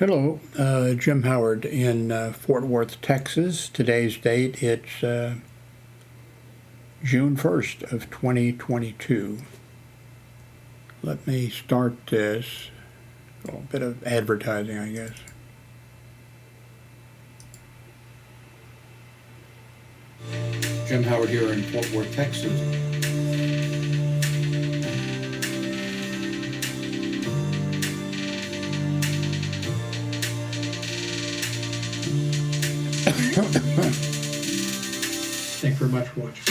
Hello, Jim Howard in Fort Worth, Texas. Today's date, it's June 1st of 2022. Let me start this. A little bit of advertising, I guess. Jim Howard here in Fort Worth, Texas. Thanks very much for watching.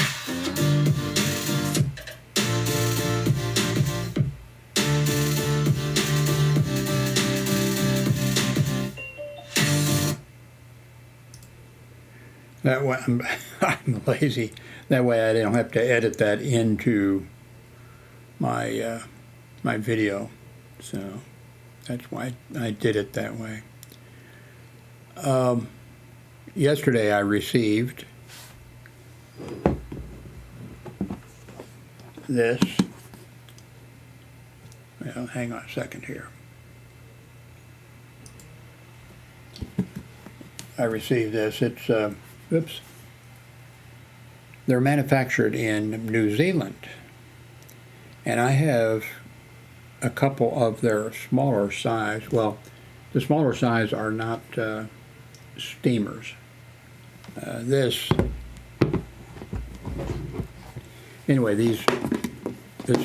That way, I'm lazy. That way I don't have to edit that into my my video. So that's why I did it that way. Yesterday I received this. Well, hang on a second here. I received this. It's oops. They're manufactured in New Zealand, and I have a couple of their smaller size. Well, the smaller size are not steamers. Anyway, this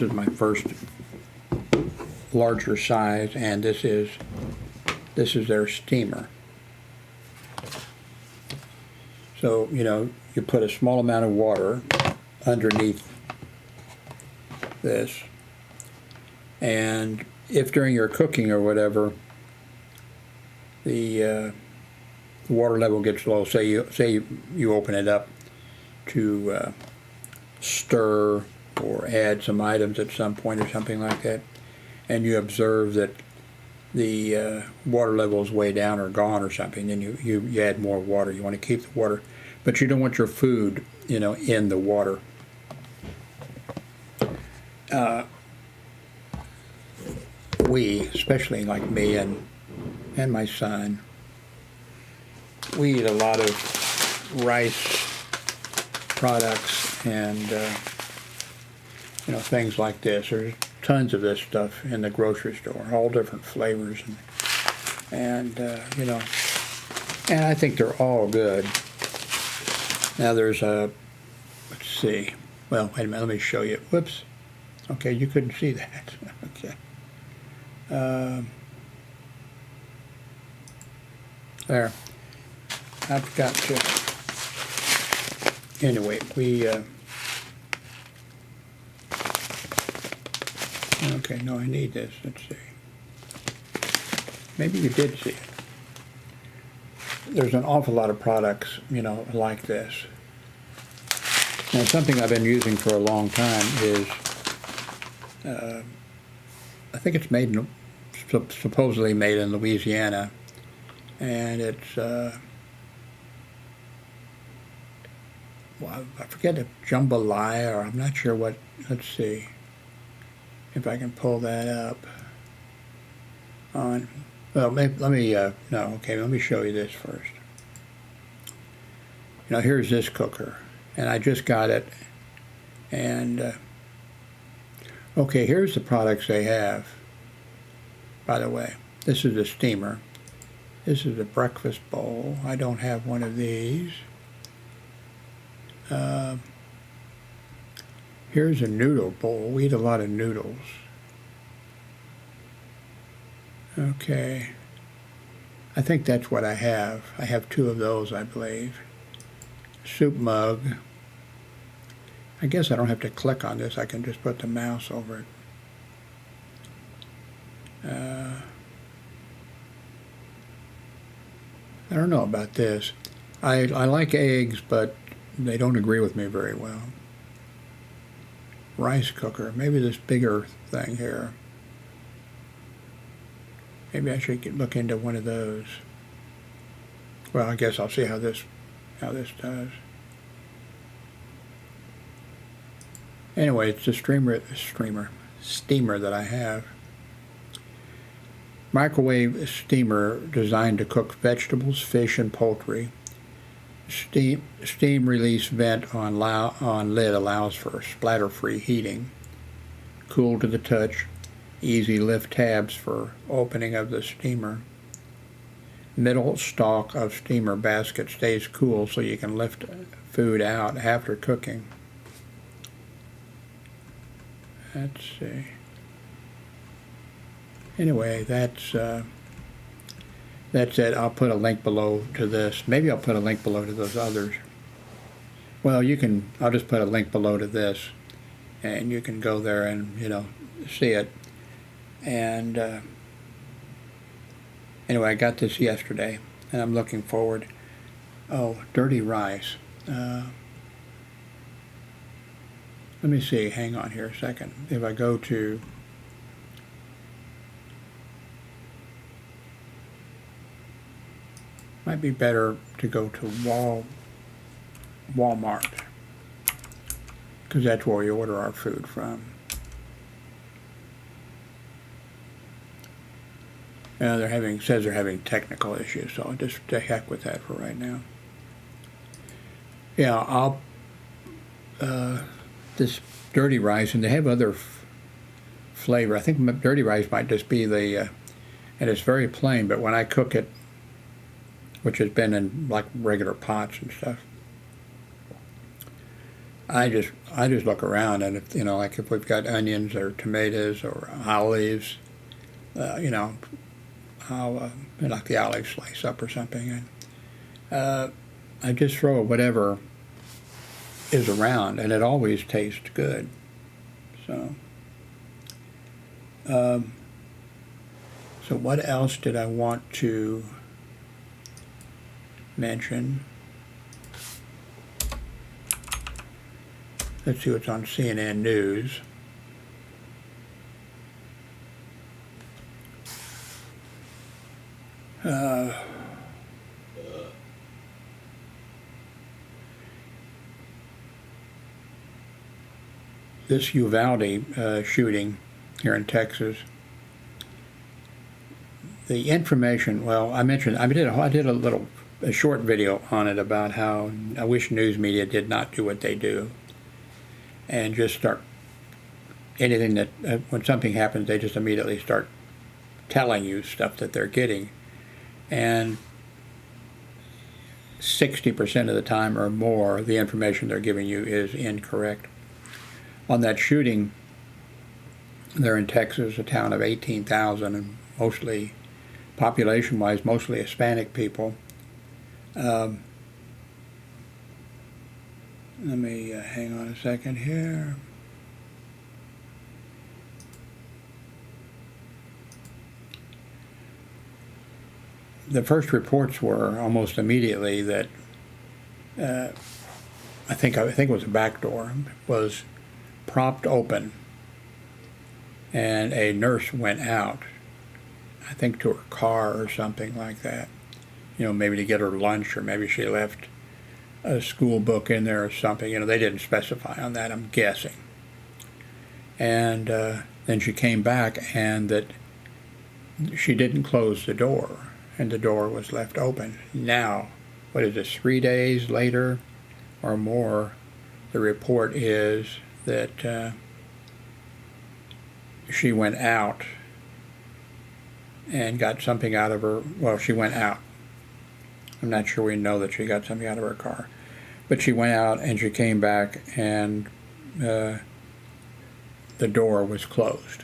is my first larger size, and this is their steamer. So, you know, you put a small amount of water underneath this, and if during your cooking or whatever the water level gets low, say you open it up to stir or add some items at some point or something like that, and you observe that the water level is way down or gone or something, then you add more water. You want to keep the water, but you don't want your food, you know, in the water. We, especially like me and my son, we eat a lot of rice products and you know, things like this. There's tons of this stuff in the grocery store, all different flavors, and you know, and I think they're all good. Now there's a, let's see, well, wait a minute, let me show you. Whoops. Okay, you couldn't see that. Okay. There. I've got to, anyway, we, okay, no, I need this. Let's see. Maybe you did see it. There's an awful lot of products, you know, like this. Now, something I've been using for a long time is, I think it's made in, supposedly made in Louisiana, and it's, well, I forget if jambalaya, or I'm not sure what, let's see if I can pull that up on, well, maybe, let me, no, okay, let me show you this first. You know, here's this cooker, and I just got it, and, okay, here's the products they have, by the way. This is a steamer. This is a breakfast bowl. I don't have one of these. Here's a noodle bowl. We eat a lot of noodles. Okay. I think that's what I have. I have two of those, I believe. Soup mug. I guess I don't have to click on this. I can just put the mouse over it. I don't know about this. I like eggs, but they don't agree with me very well. Rice cooker. Maybe this bigger thing here. Maybe I should look into one of those. Well, I guess I'll see how this does. Anyway, it's the steamer that I have. Microwave steamer designed to cook vegetables, fish, and poultry. Steam release vent on lid allows for splatter-free heating. Cool to the touch. Easy lift tabs for opening of the steamer. Middle stalk of steamer basket stays cool so you can lift food out after cooking. Let's see. Anyway, that's it. I'll put a link below to this. Maybe I'll put a link below to those others. Well, I'll just put a link below to this, and you can go there and, see it. And anyway, I got this yesterday, and I'm looking forward. Oh, dirty rice. Let me see. Hang on here a second. If I go to might be better to go to Walmart, because that's where we order our food from. Says they're having technical issues, so just to heck with that for right now. Yeah, this dirty rice, and they have other flavor. I think dirty rice might just be and it's very plain, but when I cook it, which has been in like regular pots and stuff, I just look around, and if like if we've got onions or tomatoes or olives, I'll like the olive slice up or something, and I just throw whatever is around, and it always tastes good. So, so what else did I want to mention? Let's see what's on CNN News. This Uvalde shooting here in Texas. The information. Well, I did a short video on it about how I wish news media did not do what they do, and just start anything that when something happens, they just immediately start telling you stuff that they're getting, and 60% of the time or more, the information they're giving you is incorrect. On that shooting there in Texas, a town of 18,000, and mostly, population-wise, mostly Hispanic people. Let me hang on a second here. The first reports were almost immediately that I think it was a back door was propped open, and a nurse went out, I think to her car or something like that, maybe to get her lunch, or maybe she left a school book in there or something. They didn't specify on that, I'm guessing. And then she came back, and that she didn't close the door, and the door was left open. Now, what is this, 3 days later or more, the report is that she went out and got something out of her. Well, she went out. I'm not sure we know that she got something out of her car, but she went out and she came back, and the door was closed.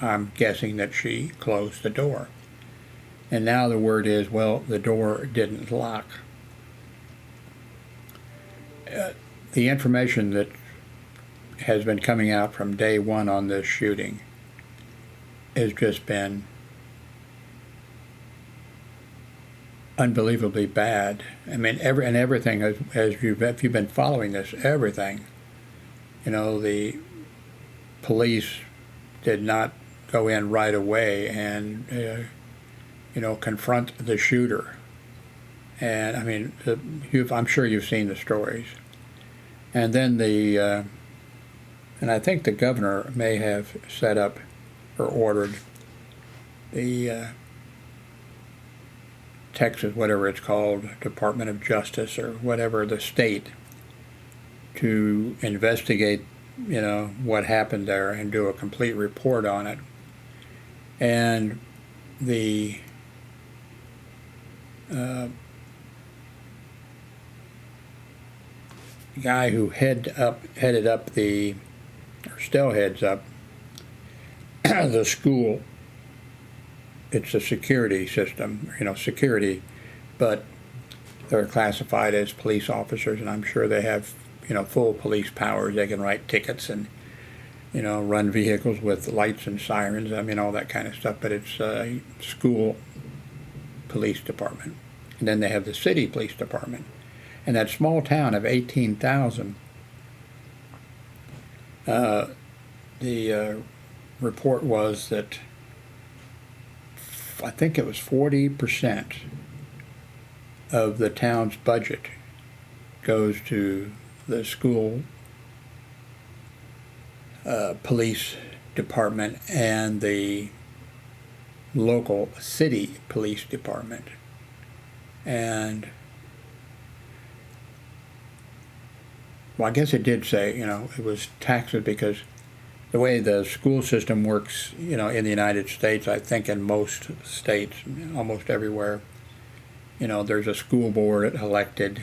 I'm guessing that she closed the door. And now the word is, well, the door didn't lock. The information that has been coming out from day one on this shooting has just been unbelievably bad. I mean, everything, if you've been following this, everything, the police did not go in right away and confront the shooter. And I mean, I'm sure you've seen the stories. And then and I think the governor may have set up or ordered the Texas, whatever it's called, Department of Justice or whatever, the state, to investigate, what happened there and do a complete report on it. And the guy who headed up the, or still heads up, the school, it's a security system, security, but they're classified as police officers, and I'm sure they have, full police powers. They can write tickets and, run vehicles with lights and sirens, all that kind of stuff, but it's a school police department. And then they have the city police department. And that small town of 18,000, the report was that I think it was 40% of the town's budget goes to the school police department and the local city police department. And well, I guess it did say, it was taxes, because the way the school system works, in the United States, I think in most states, almost everywhere, there's a school board elected,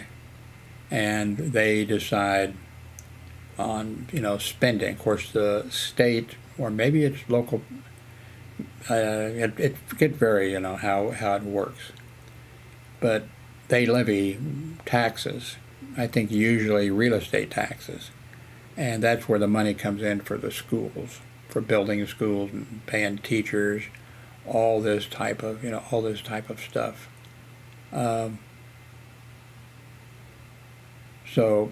and they decide on, spending. Of course, the state, or maybe it's local, it could vary, how it works. But they levy taxes, I think usually real estate taxes. And that's where the money comes in for the schools, for building schools and paying teachers, all this type of, stuff. So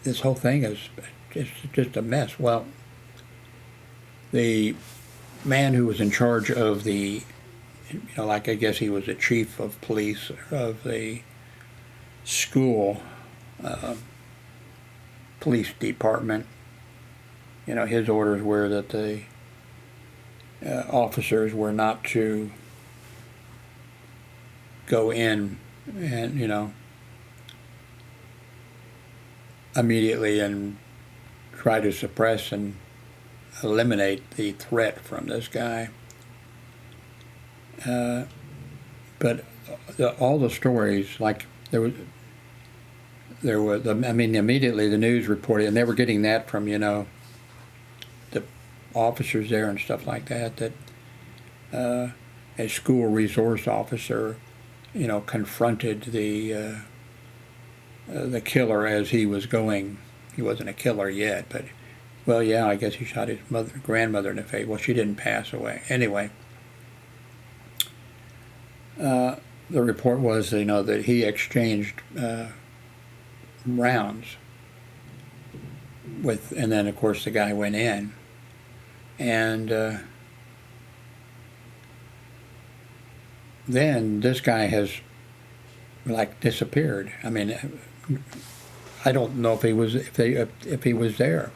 this whole thing is just a mess. Well, the man who was in charge of the, I guess he was the chief of police of the school police department, his orders were that the officers were not to go in and, immediately and try to suppress and eliminate the threat from this guy. But all the stories, like immediately the news reported, and they were getting that from, the officers there and stuff like that, that a school resource officer, confronted the killer as he was going. He wasn't a killer yet, but, well, yeah, I guess he shot his grandmother in the face. Well, she didn't pass away. Anyway, the report was, that he exchanged rounds with, and then of course the guy went in, and then this guy has disappeared. I don't know if he was there.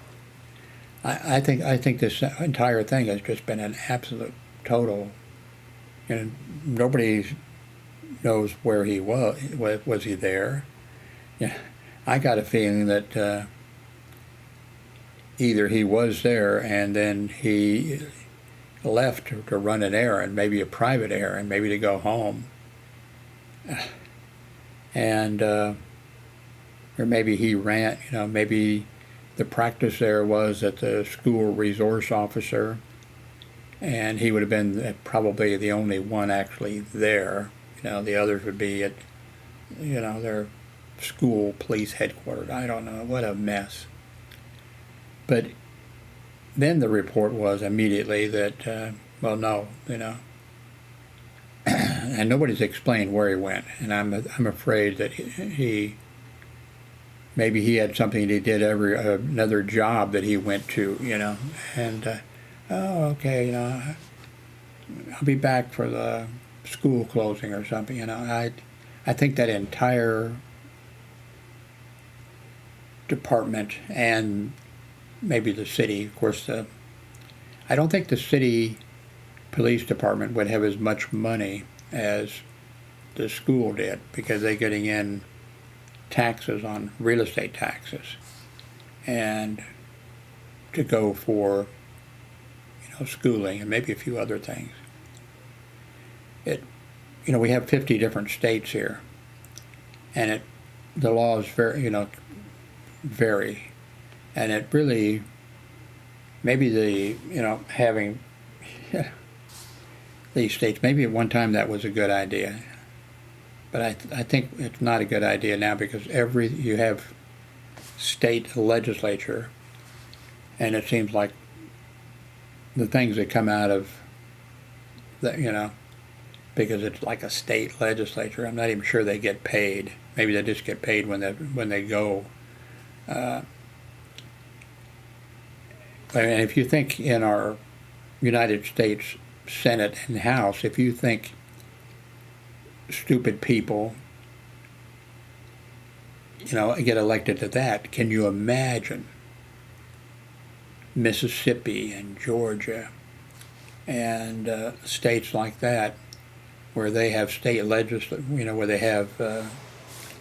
I think this entire thing has just been an absolute total, and nobody knows where he was. Was he there? Yeah. I got a feeling that either he was there and then he left to run an errand, maybe a private errand, maybe to go home, and or maybe he ran. Maybe the practice there was that the school resource officer, and he would have been probably the only one actually there. The others would be at, their school police headquarters. I don't know, what a mess. But then the report was immediately that, well, no, and nobody's explained where he went. And I'm afraid that maybe he had something he did another job that he went to, and oh, okay, I'll be back for the school closing or something. I think that entire department, and maybe the city, of course, I don't think the city police department would have as much money as the school did, because they're getting in taxes on real estate taxes, and to go for, schooling and maybe a few other things. We have 50 different states here, and the laws vary, and it really, maybe having these states, maybe at one time that was a good idea, but I think it's not a good idea now, because you have state legislature, and it seems like the things that come out of that, because it's like a state legislature, I'm not even sure they get paid. Maybe they just get paid when they go. And if you think in our United States Senate and House, if you think stupid people, get elected to that, can you imagine Mississippi and Georgia and states like that, where they have where they have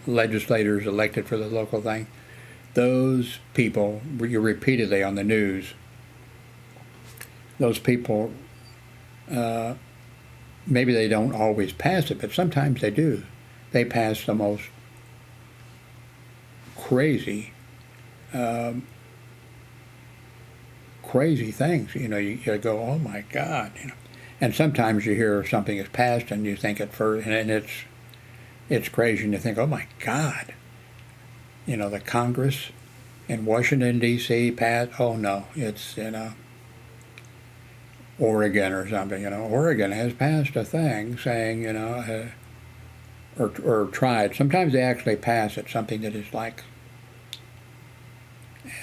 legislators elected for the local thing? Those people, you're repeatedly on the news, those people, maybe they don't always pass it, but sometimes they do. They pass the most crazy things. You go, oh my God. And sometimes you hear something is passed and you think at first, and it's crazy, and you think, oh my God. The Congress in Washington, D.C. passed, oh no, it's, Oregon or something, Oregon has passed a thing saying, or tried. Sometimes they actually pass it, something that is like,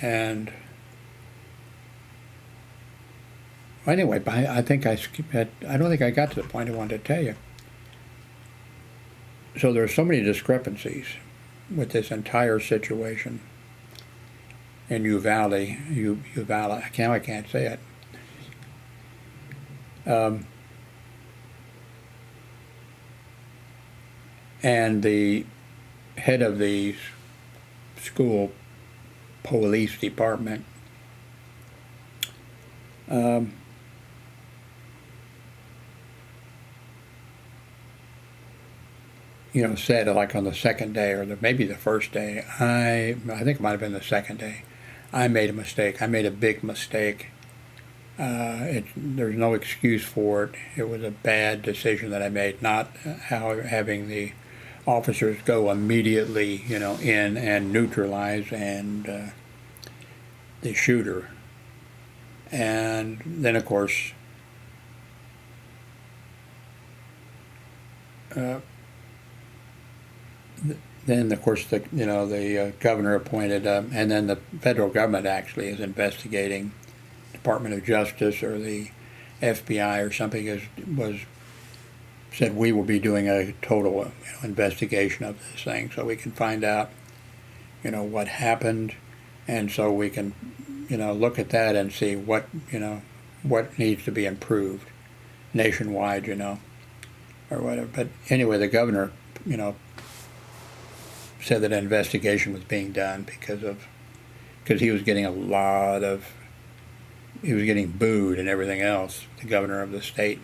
and anyway, I think I don't think I got to the point I wanted to tell you. So there's so many discrepancies with this entire situation in Uvalde. Uvalde, I can't say it. And the head of the school police department said, like, on the second day, or maybe the first day, I think it might have been the second day, I made a mistake. I made a big mistake. There's no excuse for it. It was a bad decision that I made, not having the officers go immediately, in and neutralize the shooter. And then, of course, the governor appointed, and then the federal government actually is investigating. Department of Justice or the FBI or something said we will be doing a total investigation of this thing, so we can find out what happened, and so we can look at that and see what needs to be improved nationwide, or whatever. But anyway, the governor said that an investigation was being done because he was getting he was getting booed and everything else, the governor of the state,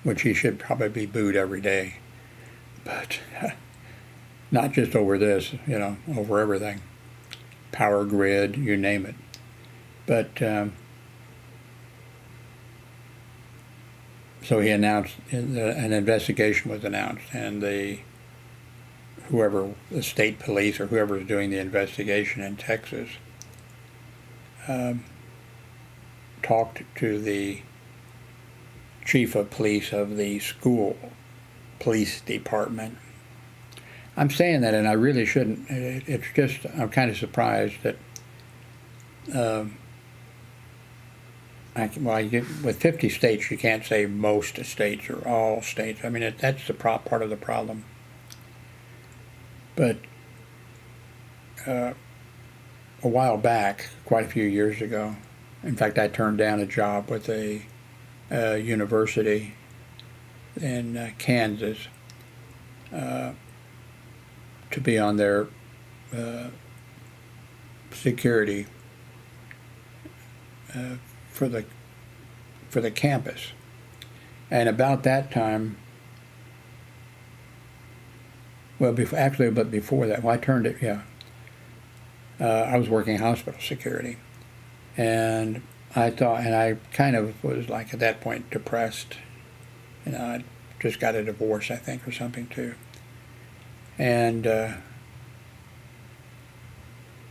which he should probably be booed every day, but not just over this, over everything, power grid, you name it. But so he announced, an investigation was announced, and the state police or whoever is doing the investigation in Texas talked to the chief of police of the school police department. I'm saying that, and I really shouldn't. It's just, I'm kind of surprised that with 50 states, you can't say most states or all states. I mean, that's the part of the problem. But a while back, quite a few years ago, In fact, I turned down a job with a university in Kansas to be on their security for the campus. And about that time, well, but before that, well, I turned it, yeah. I was working hospital security, and I thought, and I kind of was like at that point depressed. I just got a divorce, I think, or something too. And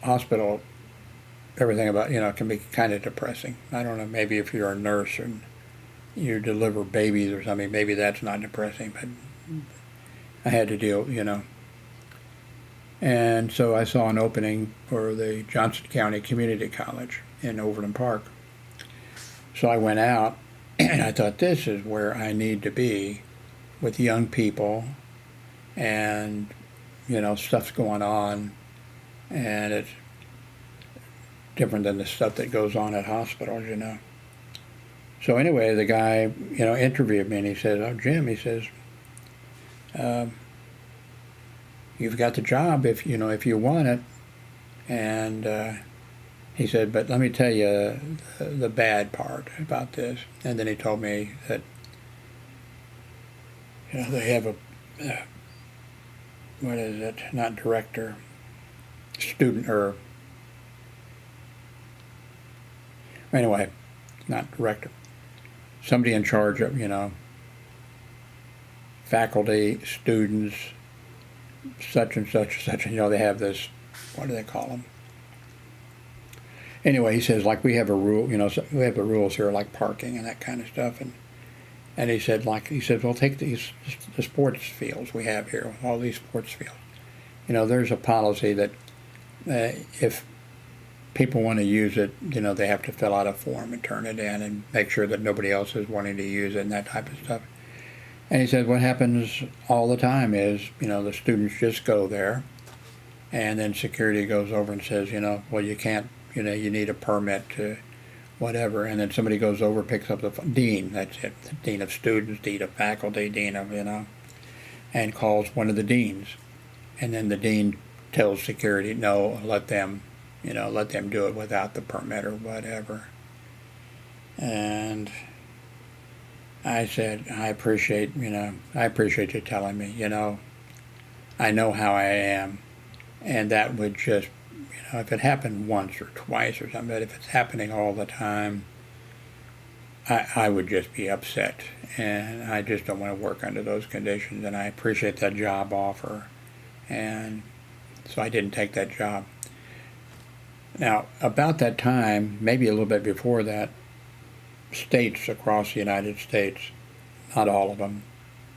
hospital, everything about, can be kind of depressing. I don't know, maybe if you're a nurse and you deliver babies or something, maybe that's not depressing, but I had to deal, And so I saw an opening for the Johnson County Community College in Overland Park. So I went out, and I thought, this is where I need to be with young people, and, stuff's going on, and it's different than the stuff that goes on at hospitals, So anyway, the guy, interviewed me, and he says, "Oh, Jim," he says, "you've got the job if you want it." And he said, "But let me tell you the bad part about this." And then he told me that they have a what is it? Not director, student, or anyway, not director. Somebody in charge of faculty, students, such and such and such. They have this. What do they call them? Anyway, he says, like, we have a rule, we have the rules here, like parking and that kind of stuff. And he said, well, take the sports fields we have here, all these sports fields. There's a policy that if people want to use it, they have to fill out a form and turn it in and make sure that nobody else is wanting to use it and that type of stuff. And he said, what happens all the time is, the students just go there, and then security goes over and says, well, you can't, you need a permit to whatever, and then somebody goes over, picks up the dean, that's it, the dean of students, dean of faculty, dean of, and calls one of the deans. And then the dean tells security, no, let them do it without the permit or whatever. And I said, I appreciate you telling me, I know how I am, and that would just, if it happened once or twice or something, but if it's happening all the time, I would just be upset, and I just don't want to work under those conditions, and I appreciate that job offer, and so I didn't take that job. Now, about that time, maybe a little bit before that, states across the United States, not all of them,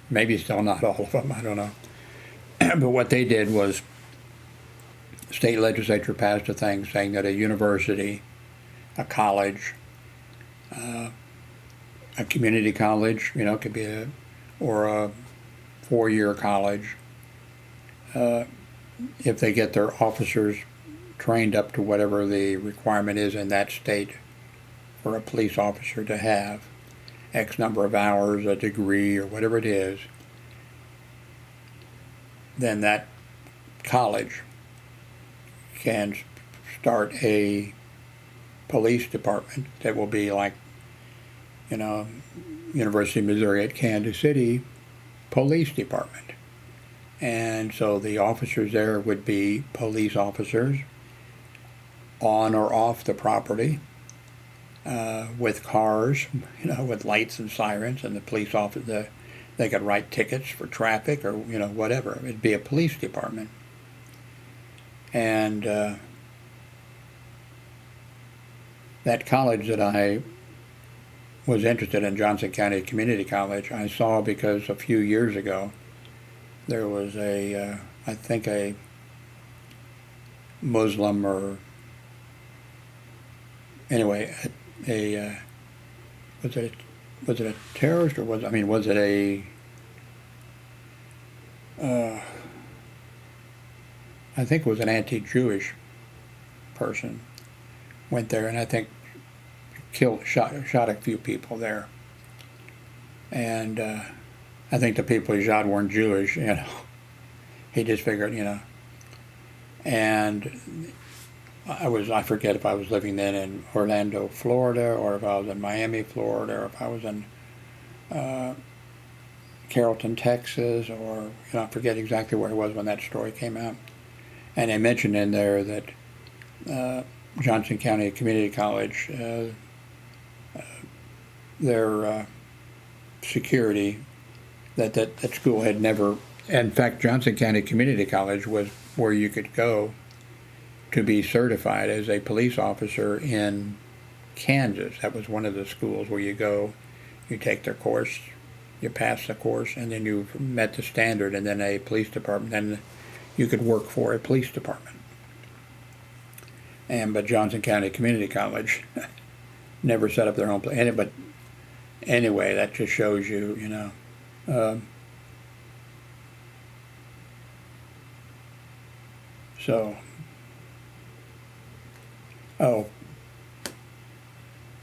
maybe still not all of them, I don't know, but what they did was state legislature passed a thing saying that a university, a college, a community college, could be or a 4-year college, if they get their officers trained up to whatever the requirement is in that state for a police officer to have, X number of hours, a degree, or whatever it is, then that college can start a police department that will be like, University of Missouri at Kansas City Police Department. And so the officers there would be police officers on or off the property, with cars, with lights and sirens, and the police officer, they could write tickets for traffic or, whatever. It'd be a police department. And that college that I was interested in, Johnson County Community College, I saw because a few years ago there was I think a Muslim, or anyway, was it a terrorist, or was it a I think it was an anti-Jewish person went there, and I think shot a few people there. And I think the people he shot weren't Jewish, you know. He just figured, you know. And I forget if I was living then in Orlando, Florida, or if I was in Miami, Florida, or if I was in Carrollton, Texas, or, you know, I forget exactly where I was when that story came out. And they mentioned in there that Johnson County Community College, their security, that school had never, in fact, Johnson County Community College was where you could go to be certified as a police officer in Kansas. That was one of the schools where you go, you take their course, you pass the course, and then you met the standard, and then a police department, then you could work for a police department. But Johnson County Community College never set up their own place. But anyway, that just shows you, you know.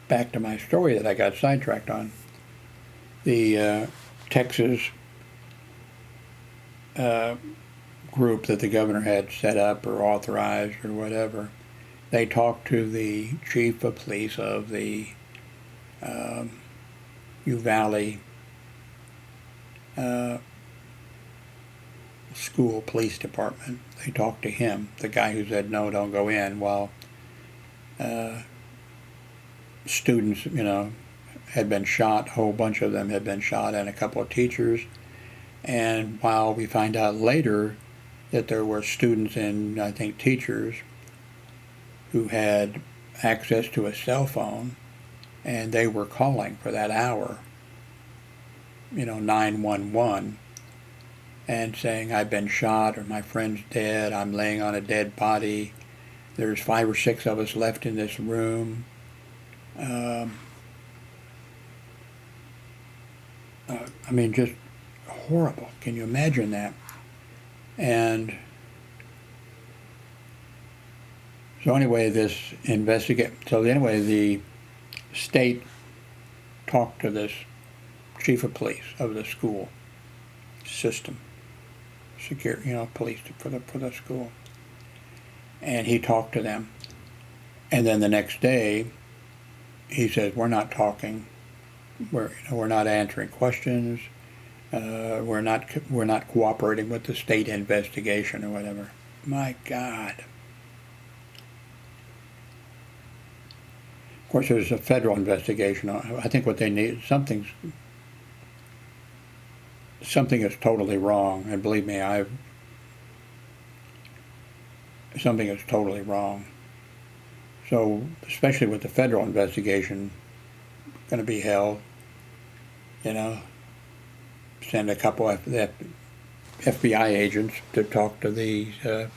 Back to my story that I got sidetracked on. The Texas group that the governor had set up or authorized or whatever, they talked to the chief of police of the Uvalde school police department. They talked to him, the guy who said, no, don't go in, while students, you know, had been shot, a whole bunch of them had been shot, and a couple of teachers. And while we find out later that there were students and, I think, teachers who had access to a cell phone, and they were calling for that hour, you know, 911, and saying, I've been shot, or my friend's dead, I'm laying on a dead body, there's 5 or 6 of us left in this room. I mean, just horrible. Can you imagine that? And so anyway, the state talked to this chief of police of the school system, security, you know, police for the school, and he talked to them. And then the next day, he says, "We're not talking. We're not answering questions. We're not cooperating with the state investigation or whatever." My God. Of course, there's a federal investigation. I think what they need, something is totally wrong, and believe me, something is totally wrong. So, especially with the federal investigation going to be held, you know, send a couple of the FBI agents to talk to these, you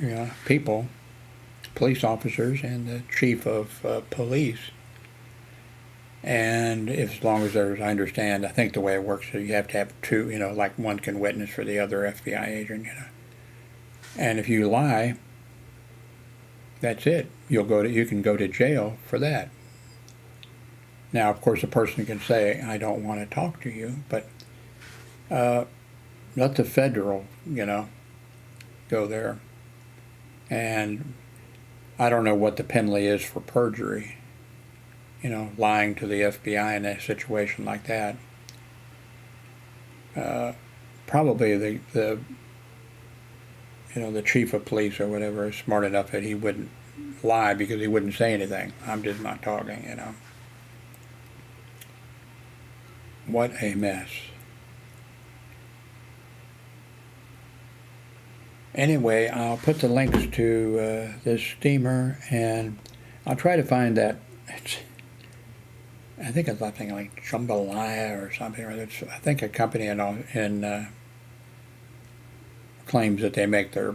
know, people, police officers, and the chief of police. And as long as there's, I understand, I think the way it works is you have to have 2, you know, like one can witness for the other FBI agent, you know. And if you lie, that's it. You can go to jail for that. Now, of course, a person can say, I don't want to talk to you, but let the federal, you know, go there. And I don't know what the penalty is for perjury, you know, lying to the FBI in a situation like that. Probably the you know, the chief of police or whatever is smart enough that he wouldn't lie because he wouldn't say anything. I'm just not talking, you know. What a mess. Anyway, I'll put the links to this steamer, and I'll try to find that. I think it's something like Jambalaya or something. Or it's, I think a company in claims that they make their,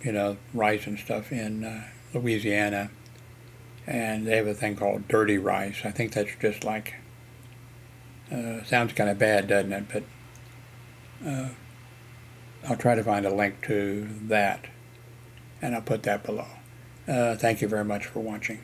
you know, rice and stuff in Louisiana, and they have a thing called dirty rice. I think that's just like, sounds kind of bad, doesn't it? But I'll try to find a link to that, and I'll put that below. Thank you very much for watching.